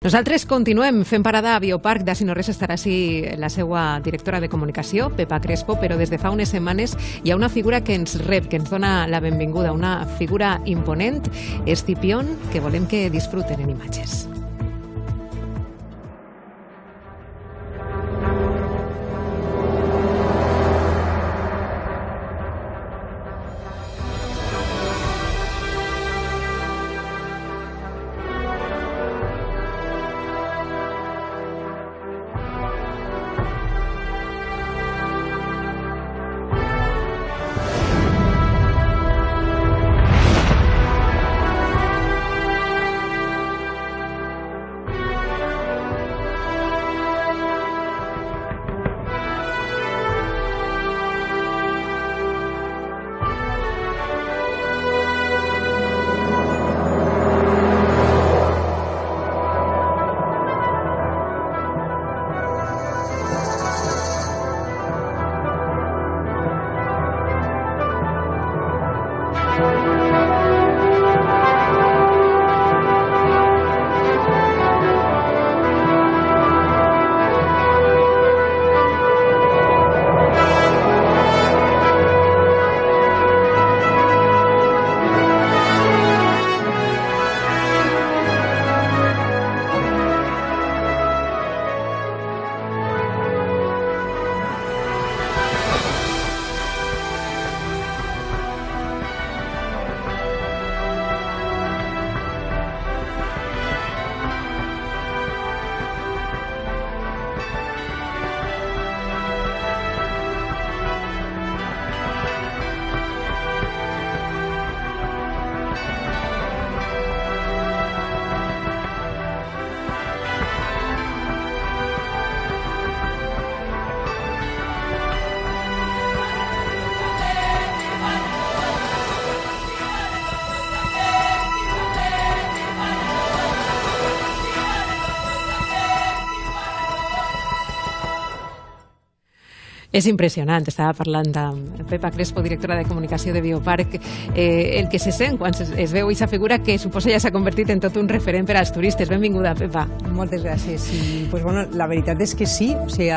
Nosaltres continuem fent parada a Bioparc. D'ací no res estarà així la seva directora de comunicació, Pepa Crespo, però des de fa unes setmanes hi ha una figura que ens rep, que ens dona la benvinguda, una figura imponent, Escipión, que volem que disfruten en imatges. És impressionant, estava parlant amb Pepa Crespo, directora de comunicació de Bioparc, el que se sent quan es veu aquesta figura que suposa ja s'ha convertit en tot un referent per als turistes. Benvinguda, Pepa. Moltes gràcies. I, pues, bueno, la veritat és que sí, o sigui,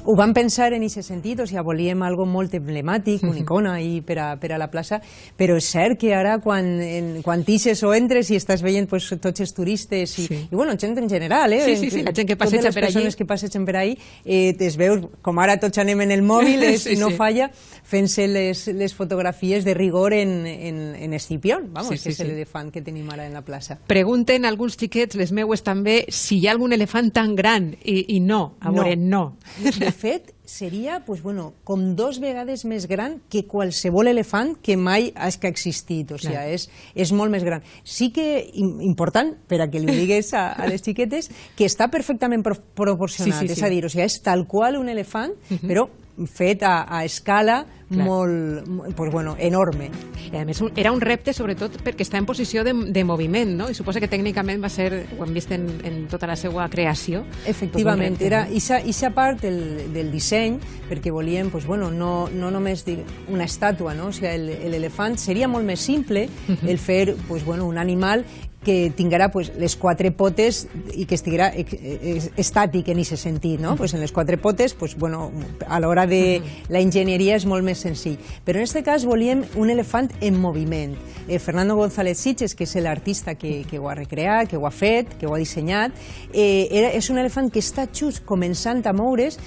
ho vam pensar en aquest sentit, o sigui, volíem algo molt emblemàtic, una icona per a la plaça, però és cert que ara quan tixes o entres i estàs veient pues, tots els turistes i bueno, gent en general, sí, la gent que passeja per allí, totes les persones que passegen per ahí, es veu com ara tots anem en el mòbil, si no falla, fent-se les fotografies de rigor en Escipión, que és l'elefant que tenim ara en la plaça. Pregunten alguns xiquets, les meues també, si hi ha algun elefant tan gran, i no, a veure, no. De fet, seria com 2 vegades més gran que qualsevol elefant que mai ha existit, o sigui, és molt més gran. Sí que, important, per a que li digues a les xiquetes, que està perfectament proporcionat, és a dir, és tal qual un elefant, però fet a escala molt, enorme. I a més era un repte sobretot perquè està en posició de moviment, no? I suposa que tècnicament va ser, ho hem vist en tota la seva creació. Efectivament, era aquesta part del disseny, perquè volíem no només dir una estàtua, no? O sigui, l'elefant seria molt més simple el fer un animal que tinguera les 4 potes i que estiguera estàtic en aquest sentit, no? En les 4 potes, a l'hora de la enginyeria és molt més senzill. Però en aquest cas volíem un elefant en moviment. Fernando González Sitges, que és l'artista que ho ha recreat, que ho ha fet, que ho ha dissenyat, és un elefant que està just començant a moure's,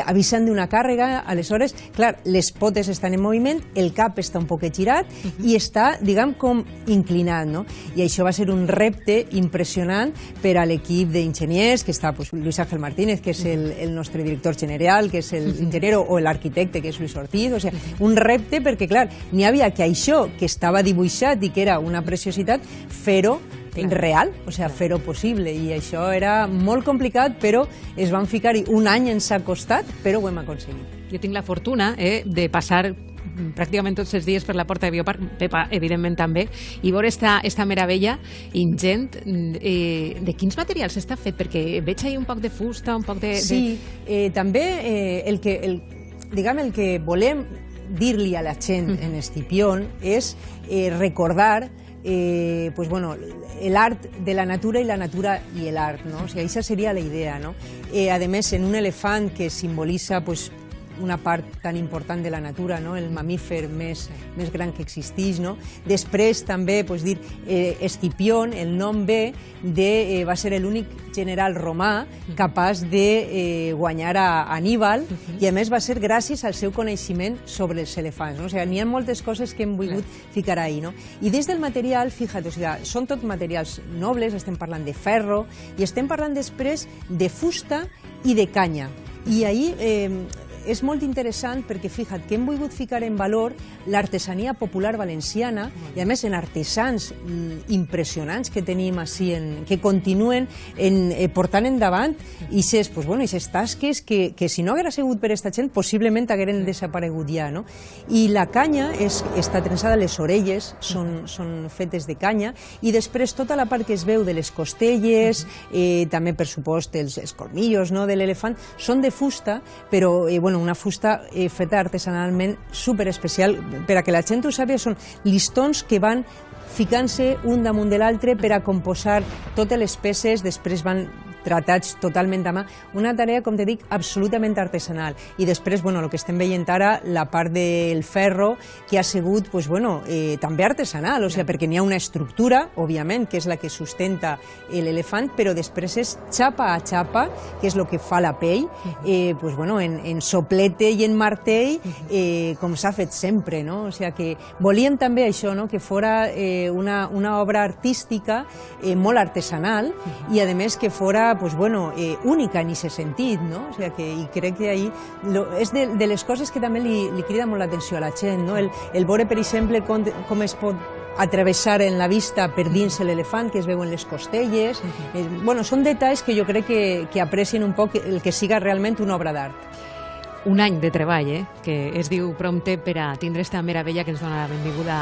avisant d'una càrrega, aleshores, clar, les potes estan en moviment, el cap està un poquet girat i està, diguem, com inclinat, no? I això va ser un repte impressionant per a l'equip d'enginyers, que està Luis Ángel Martínez, que és el nostre director general, que és l'enginyer, o l'arquitecte, que és Luis Ortiz, o sigui, un repte perquè, clar, n'hi havia que això, que estava dibuixat i que era una preciositat, fer-ho real, o sigui, fer-ho possible, i això era molt complicat, però es van ficar-hi un any ens ha costat, però ho hem aconseguit. Jo tinc la fortuna de passar pràcticament tots els dies per la porta de Bioparc, Pepa, evidentment també, i veure esta meravella ingent. De quins materials està fet? Perquè veig ahí un poc de fusta, un poc de... Sí, també el que volem dir-li a la gent en Escipión és recordar pues bueno, el art de la natura y la natura y el art, no? O sigui, aquesta seria la idea, no? A més, en un elefant que simbolitza pues, una part tan important de la natura, no? El mamífer més gran que existeix. No? Després també pues, dir, Escipión, el nom ve de, va ser l'únic general romà capaç de guanyar a Aníbal i a més va ser gràcies al seu coneixement sobre els elefants. No? O sigui, n'hi ha moltes coses que hem volgut ficar ahí. No? I des del material, fíjate, o sigui, són tot materials nobles, estem parlant de ferro i estem parlant després de fusta i de canya. I ahí és molt interessant perquè, fíjate, que hem volgut ficar en valor l'artesania popular valenciana i, a més, en artesans impressionants que tenim així, que continuen portant endavant aquestes tasques que si no haguera sigut per aquesta gent, possiblement hagueren desaparegut ja. No? I la canya està trensada, les orelles són fetes de canya i després tota la part que es veu de les costelles, també, per supost, els colmillos de l'elefant, són de fusta, però una fusta feta artesanalment superespecial. Per a que la gent ho sàpiga, són listons que van ficant-se un damunt de l'altre per a composar totes les peces, després van tratats totalment a mà, una tarea, com te dic, absolutament artesanal. I després, el que estem veient ara, la part del ferro, que ha sigut també artesanal, o sigui, perquè n'hi ha una estructura, òbviament, que és la que sustenta l'elefant, però després és xapa a xapa, que és el que fa la pell, en soplete i en martell, com s'ha fet sempre. O sigui, que volíem també això, que fora una obra artística molt artesanal i, a més, que fora única en aquest sentit, no? O sigui que, i crec que ahí és de les coses que també li crida molt l'atenció a la gent, no? El veure, per exemple, com es pot atravessar en la vista per dins l'elefant, que es veuen les costelles. Són detalls que jo crec que aprecien un poc el que siga realment una obra d'art. Un any de treball, que es diu prompte per a tindre esta meravella que ens dona la benvinguda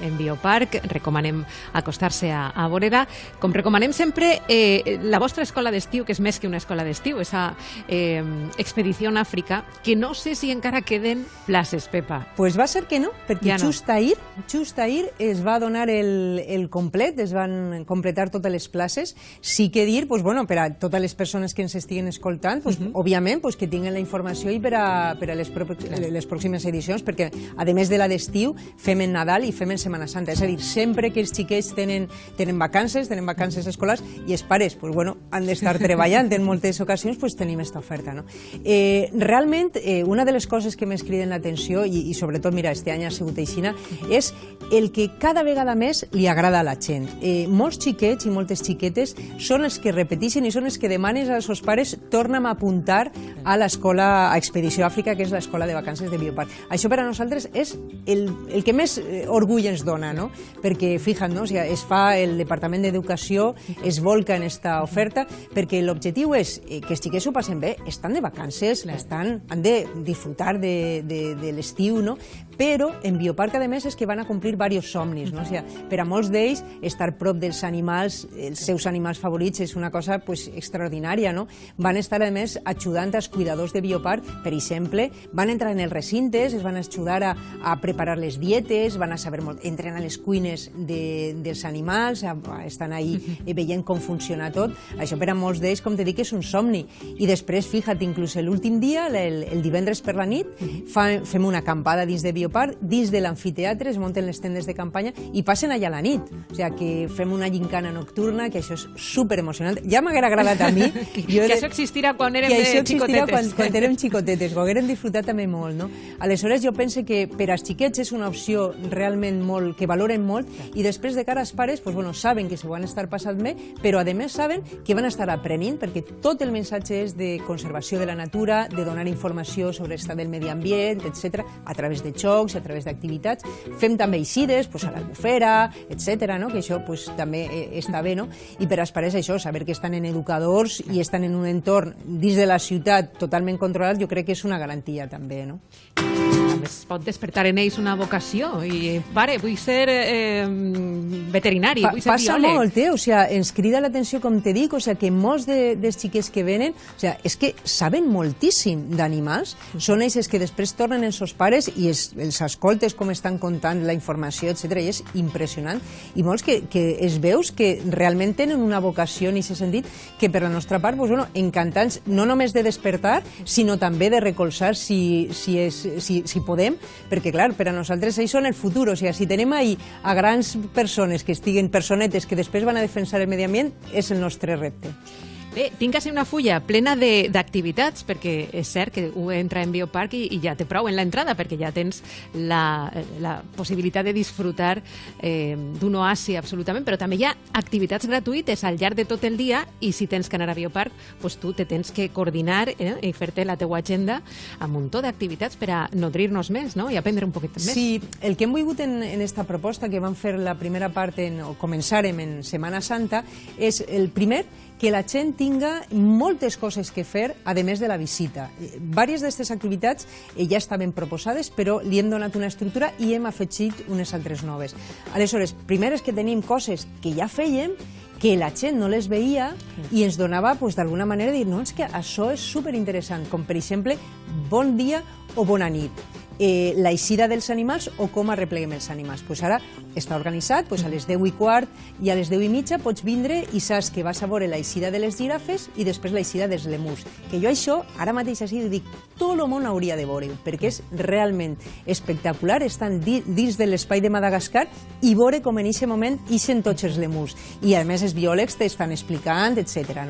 en Bioparc. Recomanem acostar-se a veure-la. Com recomanem sempre, la vostra escola d'estiu, que és més que una escola d'estiu, esa expedició a Àfrica, que no sé si encara queden places, Pepa. Pues va ser que no, perquè just ahir es va donar el complet, es van completar totes les places. Sí que dir, per a totes les persones que ens estiguen escoltant, òbviament, que tinguin la informació i per a les pròximes edicions, perquè, a més de la d'estiu, fem en Nadal i fem en Setmana Santa. És a dir, sempre que els xiquets tenen vacances escolars, i els pares han d'estar treballant en moltes ocasions, tenim aquesta oferta. Realment, una de les coses que més criden l'atenció, i sobretot, mira, este any ha sigut aixina, és el que cada vegada més li agrada a la gent. Molts xiquets i moltes xiquetes són els que repeteixen i són els que demanen als seus pares torna'm a apuntar a l'escola a Expedició Àfrica, que és l'escola de vacances de Bioparc. Això per a nosaltres és el que més orgull ens dona, no? Perquè, fixa't, es fa el Departament d'Educació, es volca en aquesta oferta, perquè l'objectiu és que els xiquets ho passen bé, estan de vacances, han de disfrutar de l'estiu, no? Però en Bioparc, a més, és que van a complir diversos somnis, no? O sigui, per a molts d'ells, estar prop dels animals, els seus animals favorits, és una cosa extraordinària, no? Van estar, a més, ajudant als cuidadors de Bioparc, per exemple, van entrar en els recintes, es van ajudar a preparar les dietes, van a saber molt, entren a les cuines dels animals, estan ahí veient com funciona tot. Això per a molts d'ells, com te dic, és un somni. I després, fixa't, inclús l'últim dia, el divendres per la nit, fem una acampada dins de Bioparc, dins de l'amfiteatre, es munten les tendes de campanya i passen allà a la nit. O sigui, que fem una gincana nocturna, que això és superemocionant. Ja m'haguera agradat a mi. Que això existirà quan érem xicotetes. Quan érem xicotetes, ho haguérem disfrutat també molt, no? Aleshores, jo penso que per als xiquets és una opció realment molt, que valoren molt, i després de cara als pares, saben que s'ho van estar passant bé, però a més saben que van estar aprenent, perquè tot el missatge és de conservació de la natura, de donar informació sobre l'estat del medi ambient, etc., a través de jocs, a través d'activitats. Fem també eixides, a l'Albufera, etc., que això també està bé, no? I per als pares això, saber que estan en educadors i estan en un entorn dins de la ciutat totalment controlat, jo crec que és una garantia també, no? es pot despertar en ells una vocació i, pare, vull ser veterinari, vull ser Passa biòleg. molt, o sigui, ens crida l'atenció, com te dic, o sigui, que molts dels xiquets que venen, o sigui, és que saben moltíssim d'animals, són ells que després tornen els seus pares i els escoltes com estan contant la informació, etc. I és impressionant. I molts que es veus que realment tenen una vocació en aquest sentit, que per la nostra part, doncs, bueno, encantats, no només de despertar, sinó també de recolzar si podem, perquè, clar, per a nosaltres ells són el futur, o sigui, si tenem ahí a grans persones que estiguen, personetes que després van a defensar el medi ambient, és el nostre repte. Bé, tinc quasi una fulla plena d'activitats, perquè és cert que ho entra en Bioparc i ja té prou en l'entrada, perquè ja tens la possibilitat de disfrutar d'un oasi absolutament, però també hi ha activitats gratuïtes al llarg de tot el dia i si tens que anar a Bioparc, doncs tu te tens que coordinar i fer-te la teua agenda amb un muntó d'activitats per a nodrir-nos més, no?, i aprendre un poquet més. Sí, el que hem volgut en esta proposta, que vam fer la primera part, o començarem en Setmana Santa, és el primer, que la gent tinga moltes coses que fer, a més de la visita. Vàries d'aquestes activitats ja estaven proposades, però li hem donat una estructura i hem afegit unes altres noves. Aleshores, primer és que tenim coses que ja fèiem, que la gent no les veia i ens donava, d'alguna manera, dir, no, és que això és superinteressant, com per exemple, bon dia o bona nit. L'eixida dels animals o com arrepleguem els animals. Ara està organitzat, a les 10:15 i a les 10:30 pots vindre i saps que vas a veure l'eixida de les girafes i després l'eixida dels lemurs. Que jo això, ara mateix així, dic, tot el món hauria de veure, perquè és realment espectacular estar dins de l'espai de Madagascar i veure com en aquest moment ixen tots els lemurs. I a més els biòlegs t'estan explicant, etc.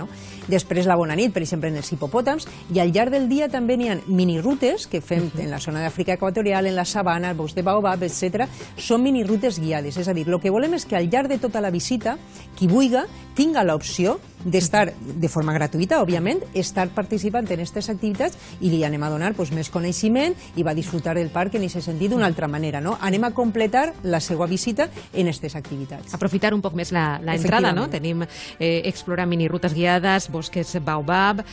Després la bona nit, per exemple, en els hipopòtams, i al llarg del dia també n'hi ha minirutes que fem en la zona d'Àfrica equatorial, en la sabana, el bosc de baobab, etc. Són minirutes guiades, és a dir, el que volem és que al llarg de tota la visita, qui vulgui, tinga l'opció d'estar de forma gratuïta, òbviament, estar participant en aquestes activitats i li anem a donar més coneixement i va disfrutar del parc en aquest sentit d'una altra manera. Anem a completar la seva visita en aquestes activitats. Aprofitar un poc més l'entrada, no? Tenim explorar minirutes guiades, bosques baobab,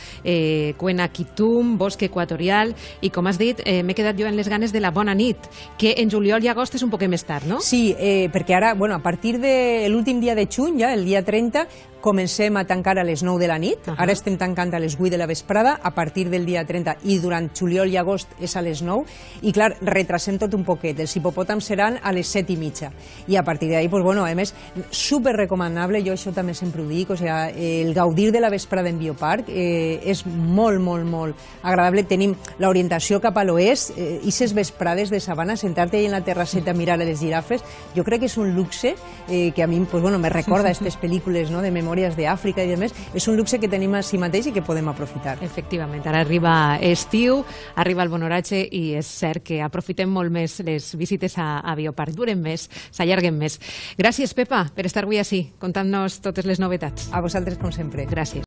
Cuena Quitum, bosc equatorial i, com has dit, m'he quedat jo en les ganes de la bona nit, que en juliol i agost és un poquet més tard, no? Sí, perquè ara, a partir de l'últim dia de juny, ja, el dia 30, comencem a tancar a les 9 de la nit, ara estem tancant a les 8 de la vesprada, a partir del dia 30 i durant juliol i agost és a les 9, i clar, retrasem tot un poquet, els hipopòtams seran a les 7:30, i a partir d'ahí, a més, super recomanable, jo això també sempre ho dic, el gaudir de la vesprada en Bioparc és molt, molt, molt agradable. Tenim l'orientació cap a l'oest, i ses vesprades de sabana, sentar-te ahí en la terrasseta a mirar a les girafes, jo crec que és un luxe que a mi me recorda aquestes pel·lícules de memòria d'Àfrica i demés, és un luxe que tenim així mateix i que podem aprofitar. Efectivament, ara arriba estiu, arriba el bon oratge i és cert que aprofitem molt més les visites a Bioparc, duren més, s'allarguen més. Gràcies, Pepa, per estar avui així, contant-nos totes les novetats. A vosaltres, com sempre. Gràcies.